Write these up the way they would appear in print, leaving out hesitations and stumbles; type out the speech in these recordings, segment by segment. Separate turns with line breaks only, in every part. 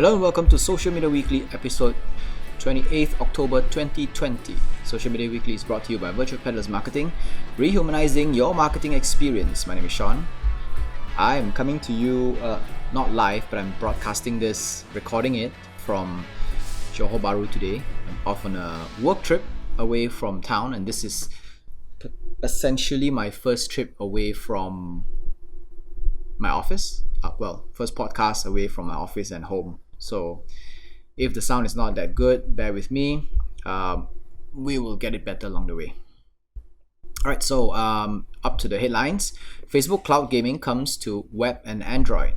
Hello and welcome to Social Media Weekly, episode 28th October 2020. Social Media Weekly is brought to you by Virtual Peddlers Marketing, rehumanizing your marketing experience. My name is Sean. I am coming to you, not live, but I'm broadcasting this, recording it from Johor Bahru today. I'm off on a work trip away from town, and this is essentially my first trip away from my office. First podcast away from my office and home. So if the sound is not that good, bear with me. We will get it better along the way. Alright, so up to the headlines. Facebook Cloud Gaming comes to web and Android.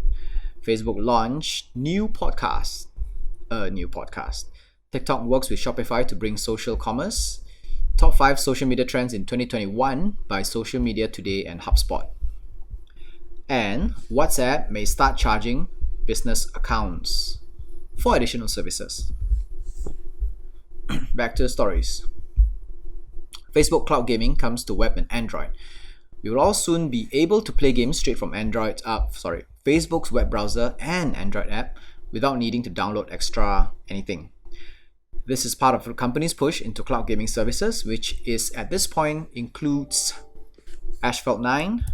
Facebook launched new podcast. TikTok works with Shopify to bring social commerce. Top 5 social media trends in 2021 by Social Media Today and HubSpot. And WhatsApp may start charging business accounts for additional services. Back to the stories. Facebook Cloud Gaming comes to web and Android. We will all soon be able to play games straight from Facebook's web browser and Android app without needing to download extra anything. This is part of the company's push into cloud gaming services, which is at this point includes Asphalt 9,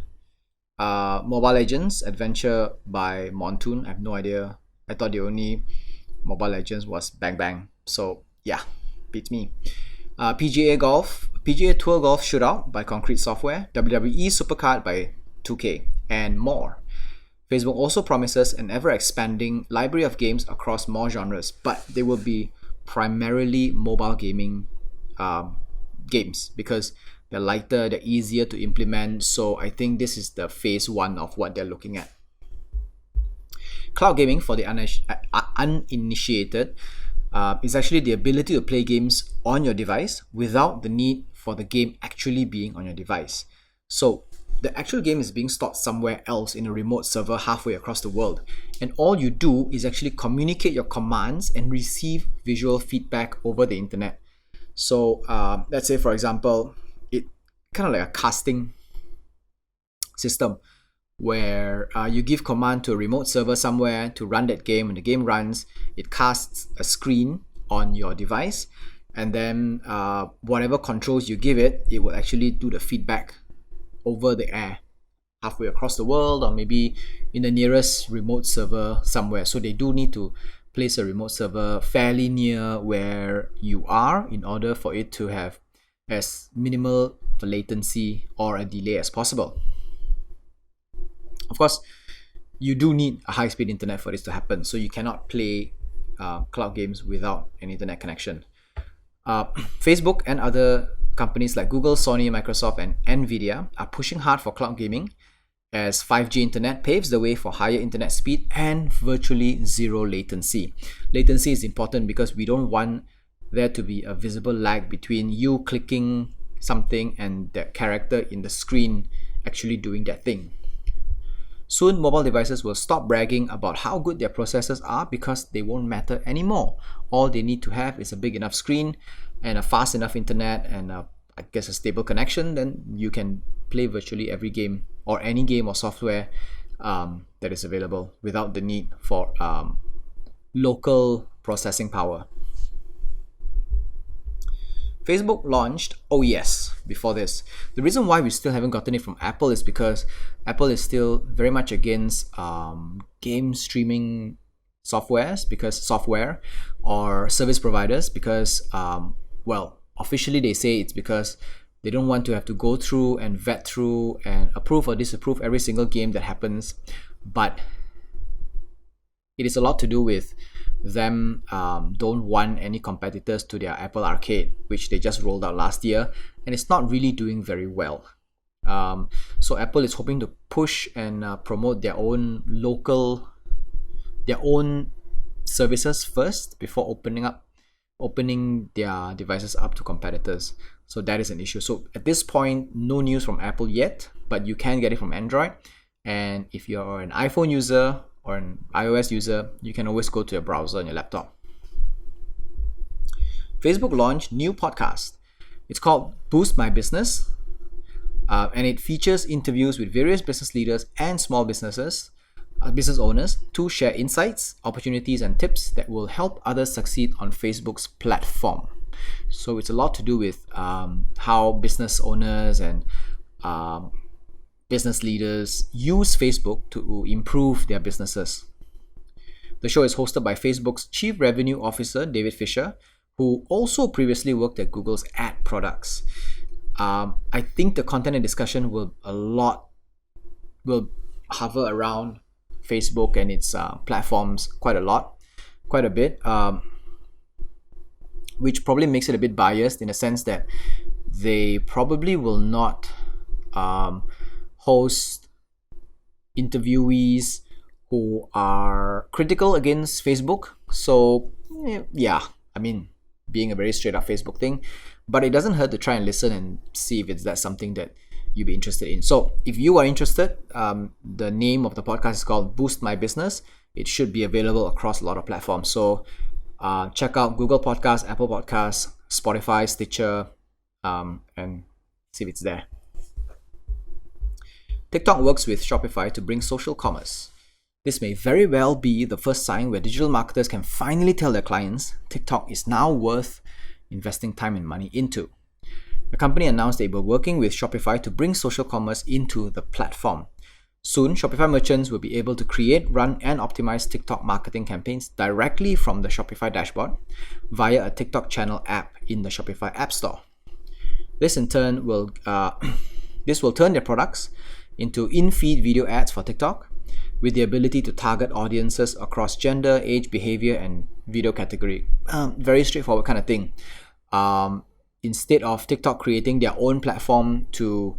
Mobile Legends Adventure by Montoon. I have no idea. I thought the only Mobile Legends was Bang Bang. So yeah, beats me. PGA Tour Golf Shootout by Concrete Software, WWE Supercard by 2K, and more. Facebook also promises an ever-expanding library of games across more genres, but they will be primarily mobile gaming games because they're lighter, they're easier to implement. So I think this is the phase 1 of what they're looking at. Cloud gaming, for the uninitiated, is actually the ability to play games on your device without the need for the game actually being on your device. So the actual game is being stored somewhere else in a remote server halfway across the world. And all you do is actually communicate your commands and receive visual feedback over the internet. So let's say, for example, kind of like a casting system where you give command to a remote server somewhere to run that game. When the game runs, it casts a screen on your device, and then whatever controls you give it, it will actually do the feedback over the air halfway across the world, or maybe in the nearest remote server somewhere. So they do need to place a remote server fairly near where you are in order for it to have as minimal latency or a delay as possible. Of course, you do need a high-speed internet for this to happen, so you cannot play cloud games without an internet connection. Facebook and other companies like Google, Sony, Microsoft, and Nvidia are pushing hard for cloud gaming as 5G internet paves the way for higher internet speed and virtually zero latency. Latency is important because we don't want there to be a visible lag between you clicking something and the character in the screen actually doing that thing. Soon, mobile devices will stop bragging about how good their processors are because they won't matter anymore. All they need to have is a big enough screen and a fast enough internet and a stable connection. Then you can play virtually every game or any game or software that is available without the need for local processing power. Facebook launched OES before this. The reason why we still haven't gotten it from Apple is because Apple is still very much against game streaming software or service providers because, officially they say it's because they don't want to have to go through and vet through and approve or disapprove every single game that happens. But it is a lot to do with them don't want any competitors to their Apple Arcade, which they just rolled out last year, and it's not really doing very well. So Apple is hoping to push and promote their own services first before opening their devices up to competitors. So that is an issue. So at this point, no news from Apple yet, but you can get it from Android. And if you're an iPhone user or an iOS user, you can always go to your browser on your laptop. Facebook launched new podcast. It's called Boost My Business, and it features interviews with various business leaders and small businesses business owners to share insights, opportunities, and tips that will help others succeed on Facebook's platform. So it's a lot to do with how business owners and um, business leaders use Facebook to improve their businesses. The show is hosted by Facebook's Chief Revenue Officer, David Fisher, who also previously worked at Google's ad products. I think the content and discussion will hover around Facebook and its platforms quite a bit, which probably makes it a bit biased in the sense that they probably will not host interviewees who are critical against Facebook. So yeah, I mean, being a very straight up Facebook thing, but it doesn't hurt to try and listen and see if that's something that you'd be interested in. So if you are interested, the name of the podcast is called Boost My Business. It should be available across a lot of platforms. So check out Google Podcasts, Apple Podcasts, Spotify, Stitcher, and see if it's there. TikTok works with Shopify to bring social commerce. This may very well be the first sign where digital marketers can finally tell their clients TikTok is now worth investing time and money into. The company announced they were working with Shopify to bring social commerce into the platform. Soon, Shopify merchants will be able to create, run, and optimize TikTok marketing campaigns directly from the Shopify dashboard via a TikTok channel app in the Shopify App Store. This in turn will turn their products into in-feed video ads for TikTok, with the ability to target audiences across gender, age, behavior, and video category. Very straightforward kind of thing. Instead of TikTok creating their own platform to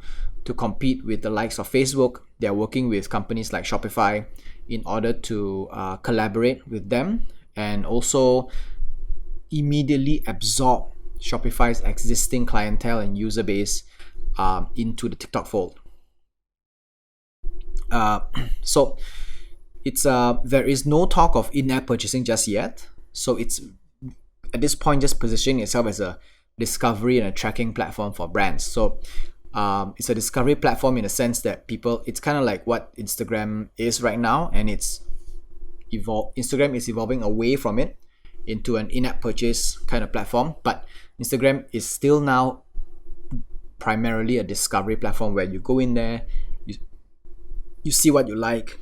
compete with the likes of Facebook, they're working with companies like Shopify in order to collaborate with them and also immediately absorb Shopify's existing clientele and user base into the TikTok fold. So it's there is no talk of in-app purchasing just yet. So it's at this point just positioning itself as a discovery and a tracking platform for brands. So it's a discovery platform in the sense that it's kind of like what Instagram is right now, and Instagram is evolving away from it into an in-app purchase kind of platform, but Instagram is still now primarily a discovery platform where you go in there, you see what you like,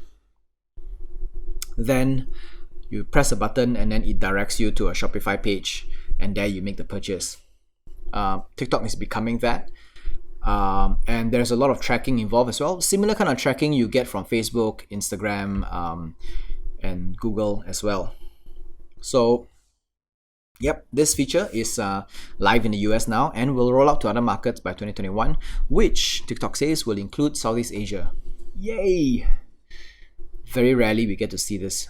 then you press a button and then it directs you to a Shopify page, and there you make the purchase. TikTok is becoming that, and there's a lot of tracking involved as well. Similar kind of tracking you get from Facebook, Instagram, and Google as well. So yep, this feature is live in the US now and will roll out to other markets by 2021, which TikTok says will include Southeast Asia. Yay! Very rarely we get to see this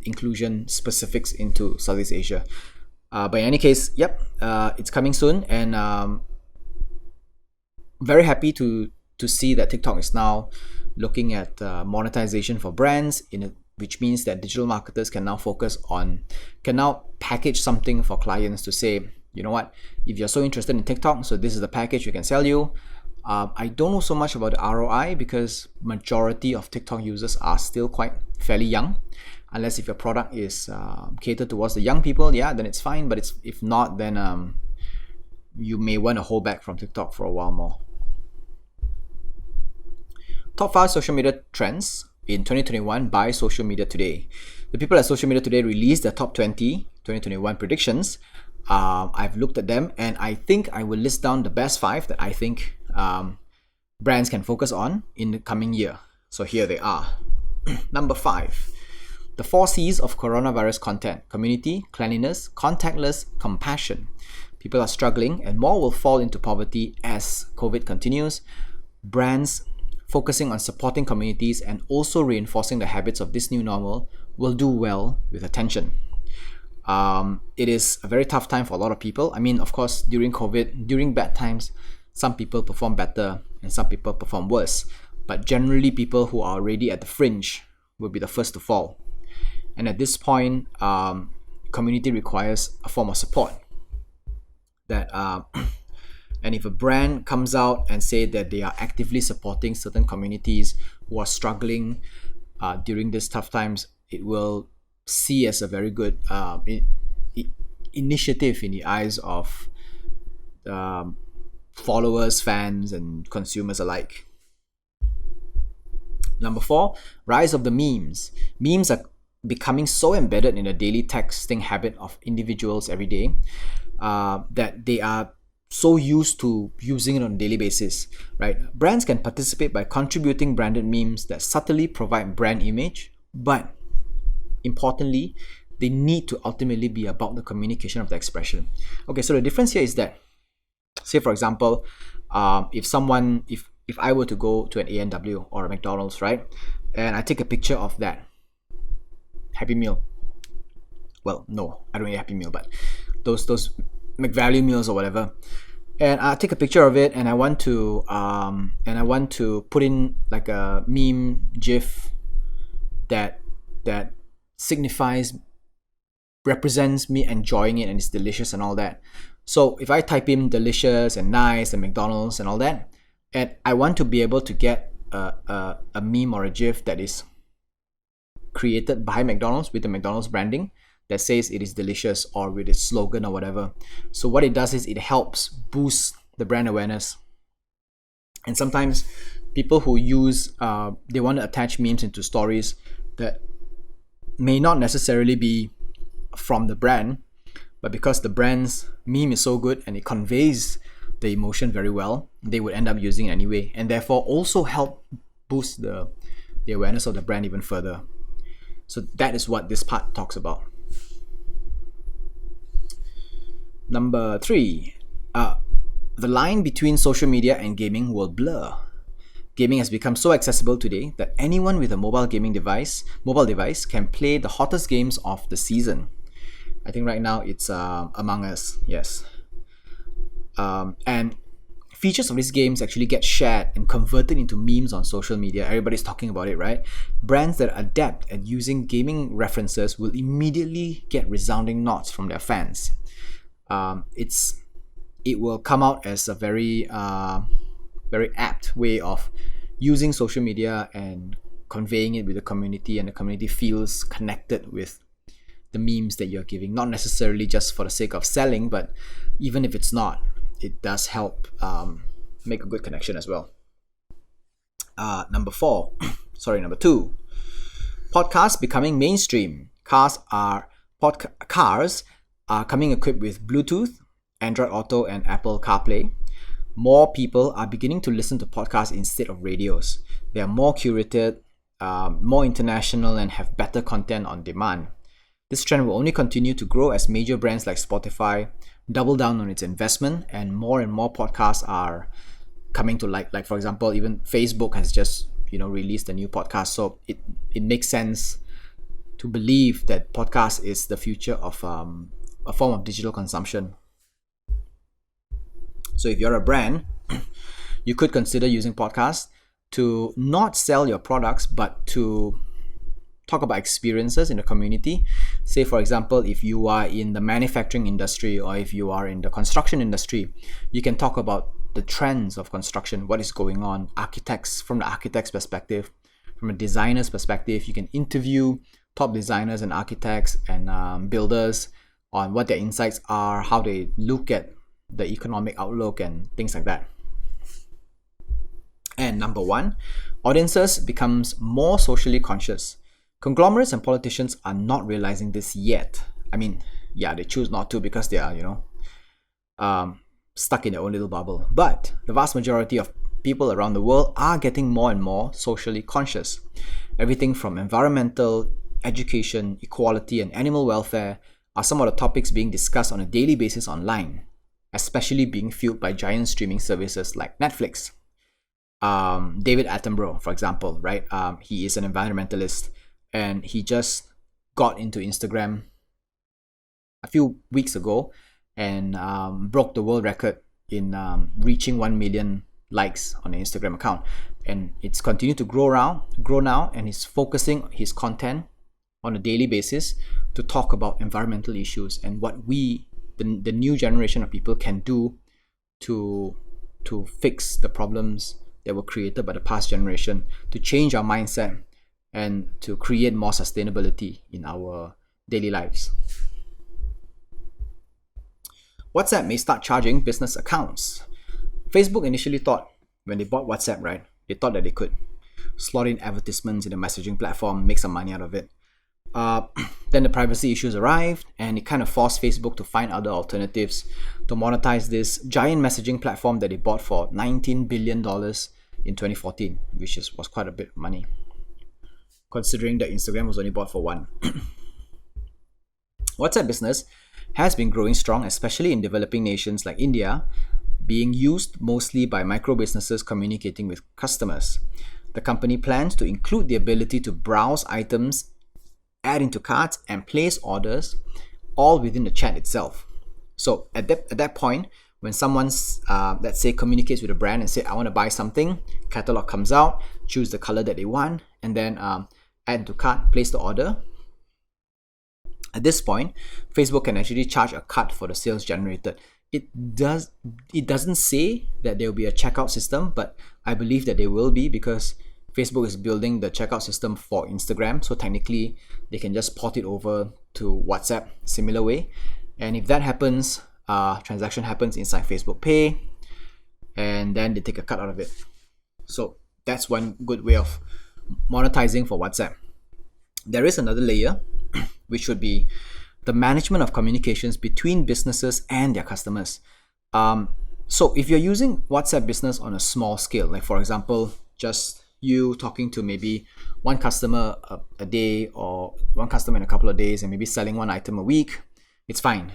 inclusion specifics into Southeast Asia. But in any case, yep, it's coming soon, and very happy to see that TikTok is now looking at monetization for brands, which means that digital marketers can now package something for clients to say, you know what, if you're so interested in TikTok, so this is the package we can sell you. I don't know so much about the ROI because majority of TikTok users are still fairly young. Unless if your product is catered towards the young people, yeah, then it's fine. But if not, then you may want to hold back from TikTok for a while more. Top 5 social media trends in 2021 by Social Media Today. The people at Social Media Today released their top 20 2021 predictions. I've looked at them, and I think I will list down the best 5 that I think brands can focus on in the coming year. So here they are. Number 5. The 4 C's of coronavirus content: community, cleanliness, contactless, compassion. People are struggling and more will fall into poverty as COVID continues. Brands focusing on supporting communities and also reinforcing the habits of this new normal will do well with attention. It is a very tough time for a lot of people. I mean, of course, during COVID, during bad times, some people perform better and some people perform worse. But generally, people who are already at the fringe will be the first to fall. And at this point, community requires a form of support. And if a brand comes out and say that they are actively supporting certain communities who are struggling, during these tough times, it will see as a very good initiative in the eyes of followers, fans, and consumers alike. Number 4, rise of the memes. Memes are becoming so embedded in the daily texting habit of individuals every day that they are so used to using it on a daily basis, right? Brands can participate by contributing branded memes that subtly provide brand image, but importantly, they need to ultimately be about the communication of the expression. Okay, so the difference here is that, say for example, if I were to go to an A&W or a McDonald's, right, and I take a picture of that Happy Meal. Well, no, I don't eat Happy Meal, but those McValue meals or whatever, and I take a picture of it, and I want to put in like a meme GIF that represents me enjoying it and it's delicious and all that. So if I type in delicious and nice and McDonald's and all that, and I want to be able to get a meme or a GIF that is created by McDonald's with the McDonald's branding that says it is delicious, or with its slogan or whatever. So what it does is it helps boost the brand awareness. And sometimes people who use they want to attach memes into stories that may not necessarily be from the brand, but because the brand's meme is so good and it conveys the emotion very well, they would end up using it anyway, and therefore also help boost the awareness of the brand even further. So that is what this part talks about. Number 3, the line between social media and gaming will blur. Gaming has become so accessible today that anyone with a mobile device can play the hottest games of the season. I think right now it's Among Us, yes. And features of these games actually get shared and converted into memes on social media. Everybody's talking about it, right? Brands that are adept at using gaming references will immediately get resounding nods from their fans. It will come out as a very apt way of using social media and conveying it with the community, and the community feels connected with the memes that you're giving, not necessarily just for the sake of selling, but even if it's not, it does help make a good connection as well. Number 2, podcasts becoming mainstream. Cars are coming equipped with Bluetooth, Android Auto, and Apple CarPlay. More people are beginning to listen to podcasts instead of radios. They are more curated, more international, and have better content on demand. This trend will only continue to grow as major brands like Spotify double down on its investment, and more podcasts are coming to light. Like for example, even Facebook has just released a new podcast, so it makes sense to believe that podcast is the future of a form of digital consumption. So if you're a brand, you could consider using podcasts to not sell your products, but to talk about experiences in the community. Say for example, if you are in the manufacturing industry, or if you are in the construction industry, you can talk about the trends of construction, what is going on, architects, from the architect's perspective, from a designer's perspective. You can interview top designers and architects and builders on what their insights are, how they look at the economic outlook and things like that. And number 1, audiences becomes more socially conscious. Conglomerates and politicians are not realizing this yet. I mean, yeah, they choose not to because they are, stuck in their own little bubble. But the vast majority of people around the world are getting more and more socially conscious. Everything from environmental, education, equality, and animal welfare are some of the topics being discussed on a daily basis online, especially being fueled by giant streaming services like Netflix. David Attenborough, for example, right? He is an environmentalist, and he just got into Instagram a few weeks ago and broke the world record in reaching 1 million likes on the Instagram account. And it's continued to grow now, and he's focusing his content on a daily basis to talk about environmental issues and what we, the new generation of people, can do to fix the problems that were created by the past generation, to change our mindset and to create more sustainability in our daily lives. WhatsApp may start charging business accounts. Facebook initially thought, when they bought WhatsApp, right, they thought that they could slot in advertisements in the messaging platform, make some money out of it. Then the privacy issues arrived, and it kind of forced Facebook to find other alternatives to monetize this giant messaging platform that they bought for $19 billion in 2014, which was quite a bit of money, considering that Instagram was only bought for $1. WhatsApp business has been growing strong, especially in developing nations like India, being used mostly by micro businesses communicating with customers. The company plans to include the ability to browse items, add into carts, and place orders all within the chat itself. So at that point, when someone's, let's say, communicates with a brand and say, I want to buy something, catalog comes out, choose the color that they want, and then add into cart, place the order. At this point, Facebook can actually charge a cut for the sales generated. It doesn't say that there will be a checkout system, but I believe that there will be, because Facebook is building the checkout system for Instagram, so technically they can just port it over to WhatsApp similar way. And if that happens, transaction happens inside Facebook Pay, and then they take a cut out of it. So that's one good way of monetizing for WhatsApp. There is another layer, which would be the management of communications between businesses and their customers. So if you're using WhatsApp Business on a small scale, like for example, just you talking to maybe one customer a day, or one customer in a couple of days, and maybe selling one item a week, it's fine.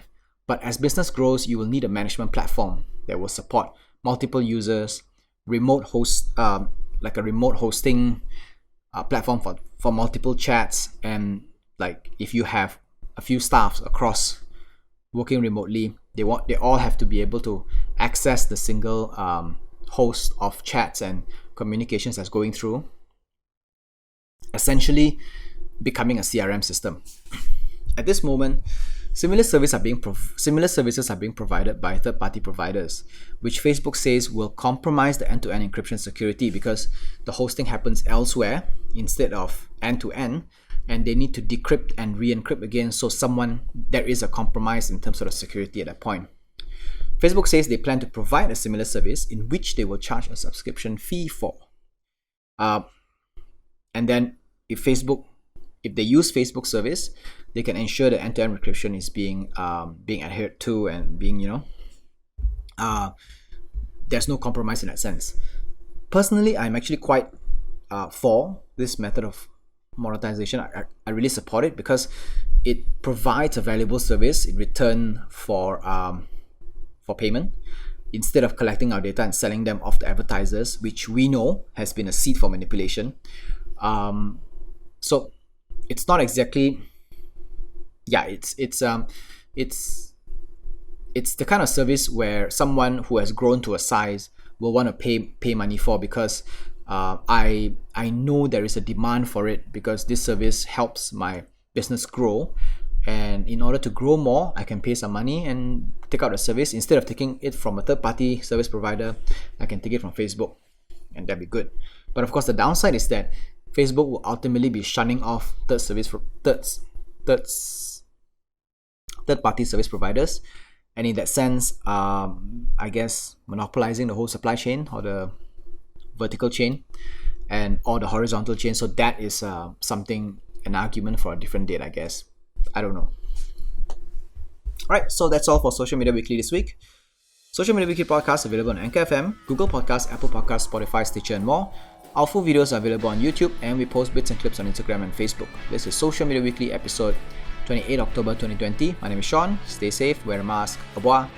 But as business grows, you will need a management platform that will support multiple users, remote host, like a remote hosting platform for multiple chats, and like if you have a few staffs across working remotely, they all have to be able to access the single host of chats and communications that's going through, essentially becoming a CRM system. At this moment, similar services are being provided by third-party providers, which Facebook says will compromise the end-to-end encryption security, because the hosting happens elsewhere instead of end-to-end, and they need to decrypt and re-encrypt again, so there is a compromise in terms of the security at that point. Facebook says they plan to provide a similar service in which they will charge a subscription fee for. And then if they use Facebook service, they can ensure that end-to-end encryption is being adhered to, and being, there's no compromise in that sense. Personally, I'm actually quite for this method of monetization. I really support it, because it provides a valuable service in return for payment, instead of collecting our data and selling them off to advertisers, which we know has been a seed for manipulation. So it's not exactly, it's the kind of service where someone who has grown to a size will want to pay money for, because I know there is a demand for it, because this service helps my business grow, and in order to grow more, I can pay some money and take out the service. Instead of taking it from a third-party service provider, I can take it from Facebook, and that'd be good. But of course, the downside is that Facebook will ultimately be shunning off third-party service providers, and in that sense, I guess monopolizing the whole supply chain, or the vertical chain, or the horizontal chain. So that is an argument for a different date, I guess. I don't know. Alright, so that's all for Social Media Weekly this week. Social Media Weekly podcast available on Anchor FM, Google Podcasts, Apple Podcasts, Spotify, Stitcher, and more. Our full videos are available on YouTube, and we post bits and clips on Instagram and Facebook. This is Social Media Weekly episode 28 October 2020. My name is Sean. Stay safe, wear a mask. Au revoir.